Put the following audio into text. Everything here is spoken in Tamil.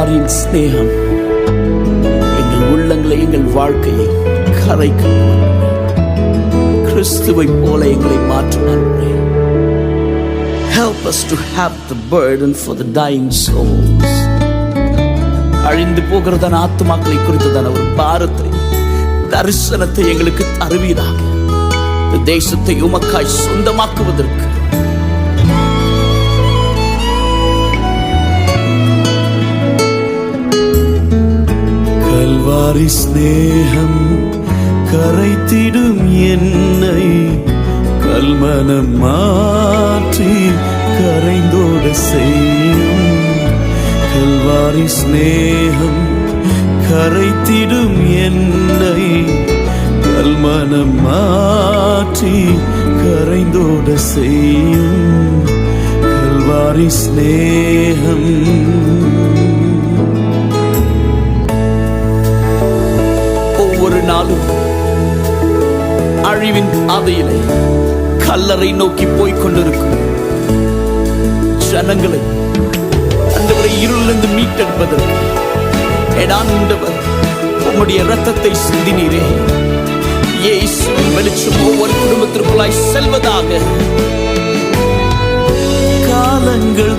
கல்வாரியின் சிநேகம் எங்கள் உள்ளங்களை, எங்கள் வாழ்க்கையை கரைக்கும். கிறிஸ்துவை போல எங்களை மாற்றும். Help us to have the burden for the dying souls. அழிந்து போகிறதான ஆத்துமாக்களை குறித்ததான ஒரு பாரத்தை, தரிசனத்தை எங்களுக்கு தருவீராக. இந்த தேசத்தை உமக்காய் சொந்தமாக்குவதற்கு கல்வாரி ஸ்நேகம் கரைத்திடும் என்னை, கல்மனம் மாற்றி கரைந்தோட செய்யும். கல்வாரி ஸ்நேகம் கரைத்திடும் என்னை, கல்மனம் மாற்றி கரைந்தோட செய்யும். கல்வாரி ஸ்நேகம். ஒவ்வொரு நாளும் அழிவின் பாதையிலே கல்லறை நோக்கி போய்க் கொண்டிருக்கும் ஜனங்களை ஆண்டவரை இருளிலிருந்து மீட்டெடுப்பதற்கு ஆண்டவர் உம்முடைய இரத்தத்தை சிந்தினீரே. இயேசுவின் வெளிச்சம் ஒவ்வொரு குடும்பத்திற்குள்ளாய் செல்வதாக. காலங்கள்